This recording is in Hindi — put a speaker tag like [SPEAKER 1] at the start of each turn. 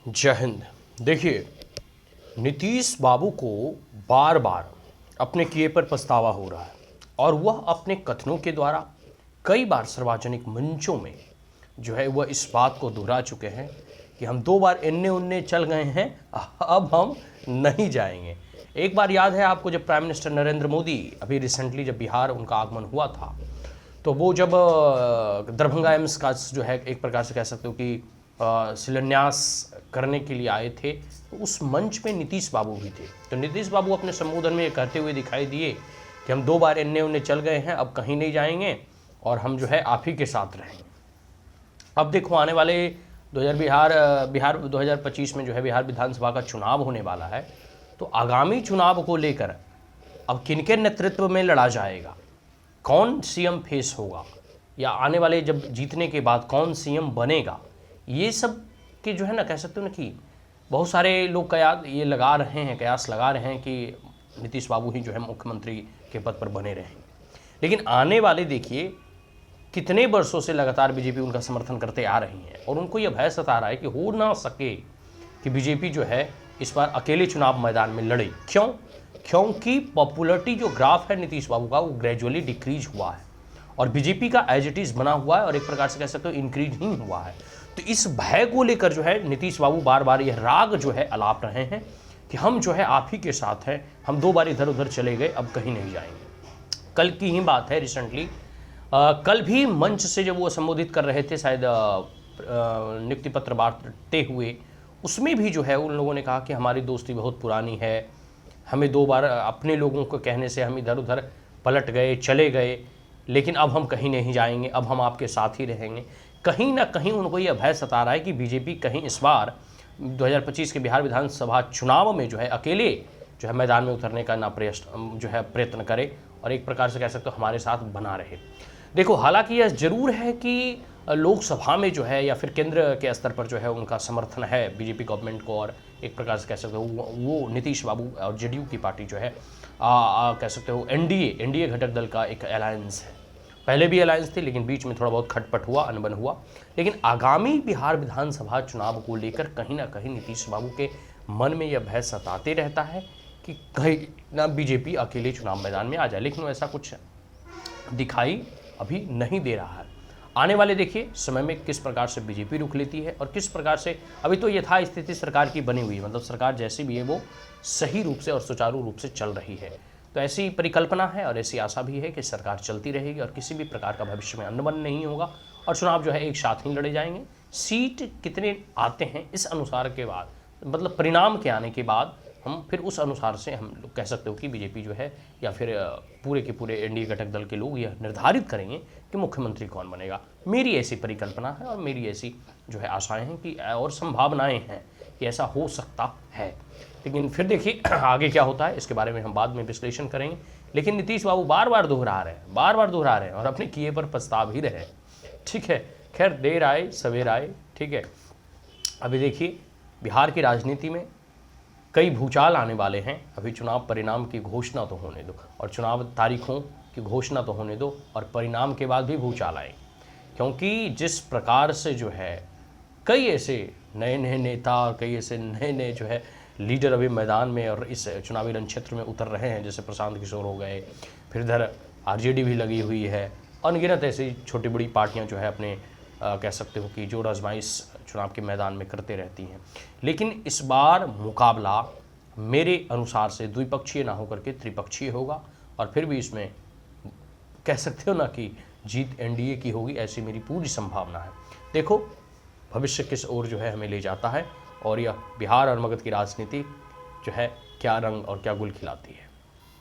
[SPEAKER 1] जय हिंद। देखिए, नीतीश बाबू को बार बार अपने किए पर पछतावा हो रहा है और वह अपने कथनों के द्वारा कई बार सार्वजनिक मंचों में जो है वह इस बात को दोहरा चुके हैं कि हम 2 बार इन्ने उन्ने चल गए हैं, अब हम नहीं जाएंगे। एक बार याद है आपको, जब प्राइम मिनिस्टर नरेंद्र मोदी अभी रिसेंटली जब बिहार उनका आगमन हुआ था, तो वो जब दरभंगा एम्स का जो है एक प्रकार से कह सकते हो कि शिलान्यास करने के लिए आए थे, तो उस मंच पे नीतीश बाबू भी थे। तो नीतीश बाबू अपने संबोधन में ये कहते हुए दिखाई दिए कि हम 2 बार इन्ने उन्ने चल गए हैं, अब कहीं नहीं जाएंगे और हम जो है आप ही के साथ रहेंगे। अब देखो, आने वाले बिहार 2025 में जो है बिहार विधानसभा का चुनाव होने वाला है। तो आगामी चुनाव को लेकर अब किनके नेतृत्व में लड़ा जाएगा, कौन सीएम फेस होगा, या आने वाले जब जीतने के बाद कौन सीएम बनेगा, ये सब के जो है ना कह सकते हो ना कि बहुत सारे लोग कयास लगा रहे हैं कि नीतीश बाबू ही जो है मुख्यमंत्री के पद पर बने रहेंगे। लेकिन आने वाले देखिए, कितने वर्षों से लगातार बीजेपी उनका समर्थन करते आ रही है और उनको यह भय सता रहा है कि हो ना सके कि बीजेपी जो है इस बार अकेले चुनाव मैदान में लड़े। क्योंकि पॉपुलरिटी जो ग्राफ है नीतीश बाबू का, वो ग्रेजुअली डिक्रीज हुआ है और बीजेपी का एज इट इज बना हुआ है और एक प्रकार से कह सकते हो इंक्रीज ही हुआ है। तो इस भय को लेकर जो है नीतीश बाबू बार बार यह राग जो है अलाप रहे हैं कि हम जो है आप ही के साथ हैं, हम 2 बार इधर उधर चले गए, अब कहीं नहीं जाएंगे। कल की ही बात है, रिसेंटली कल भी मंच से जब वो संबोधित कर रहे थे, शायद नियुक्ति पत्र बांटते हुए, उसमें भी जो है उन लोगों ने कहा कि हमारी दोस्ती बहुत पुरानी है, हमें 2 बार अपने लोगों को कहने से हम इधर उधर पलट गए, चले गए, लेकिन अब हम कहीं नहीं जाएंगे, अब हम आपके साथ ही रहेंगे। कहीं ना कहीं उनको यह भय सता रहा है कि बीजेपी कहीं इस बार 2025 के बिहार विधानसभा चुनाव में जो है अकेले जो है मैदान में उतरने का प्रयत्न करे और एक प्रकार से कह सकते हो हमारे साथ बना रहे। देखो, हालांकि यह जरूर है कि लोकसभा में जो है या फिर केंद्र के स्तर पर जो है उनका समर्थन है बीजेपी गवर्नमेंट को, और एक प्रकार से कह सकते हो वो नीतीश बाबू और जेडीयू की पार्टी जो है कह सकते हो एनडीए घटक दल का एक अलायंस है। पहले भी अलायंस थी, लेकिन बीच में थोड़ा बहुत खटपट हुआ, अनबन हुआ। लेकिन आगामी बिहार विधानसभा चुनाव को लेकर कहीं ना कहीं नीतीश बाबू के मन में यह भय सताते रहता है कि कहीं ना बीजेपी अकेले चुनाव मैदान में आ जाए, लेकिन ऐसा कुछ दिखाई अभी नहीं दे रहा है। आने वाले देखिए समय में किस प्रकार से बीजेपी रुख लेती है और किस प्रकार से, अभी तो यथास्थिति सरकार की बनी हुई है, मतलब सरकार जैसी भी है वो सही रूप से और सुचारू रूप से चल रही है। तो ऐसी परिकल्पना है और ऐसी आशा भी है कि सरकार चलती रहेगी और किसी भी प्रकार का भविष्य में अनबन नहीं होगा और चुनाव जो है एक साथ ही लड़े जाएंगे। सीट कितने आते हैं इस अनुसार के बाद, मतलब परिणाम के आने के बाद हम फिर उस अनुसार से हम लोग कह सकते हो कि बीजेपी जो है या फिर पूरे के पूरे एनडीए घटक दल के लोग यह निर्धारित करेंगे कि मुख्यमंत्री कौन बनेगा। मेरी ऐसी परिकल्पना है और मेरी ऐसी जो है आशाएं हैं कि और संभावनाएं हैं कि ऐसा हो सकता है। लेकिन फिर देखिए आगे क्या होता है, इसके बारे में हम बाद में विश्लेषण करेंगे। लेकिन नीतीश बाबू बार बार दोहरा रहे हैं और अपने किए पर पछता भी रहे। ठीक है, खैर देर आए सवेर आए, ठीक है। अभी देखिए, बिहार की राजनीति में कई भूचाल आने वाले हैं। अभी चुनाव परिणाम की घोषणा तो होने दो और चुनाव तारीखों की घोषणा तो होने दो, और परिणाम के बाद भी भूचाल आए, क्योंकि जिस प्रकार से जो है कई ऐसे नए नेता और कई ऐसे नए जो है लीडर अभी मैदान में और इस चुनावी रण क्षेत्र में उतर रहे हैं, जैसे प्रशांत किशोर हो गए, फिर इधर आरजेडी भी लगी हुई है, अनगिनत ऐसी छोटी बड़ी पार्टियां जो है अपने कह सकते हो कि जोर आजमाइश चुनाव के मैदान में करते रहती हैं। लेकिन इस बार मुकाबला मेरे अनुसार से द्विपक्षीय ना होकर के त्रिपक्षीय होगा और फिर भी इसमें कह सकते हो ना कि जीत एनडीए की होगी, ऐसी मेरी पूरी संभावना है। देखो भविष्य किस ओर जो है हमें ले जाता है और यह बिहार और मगध की राजनीति जो है क्या रंग और क्या गुल खिलाती है।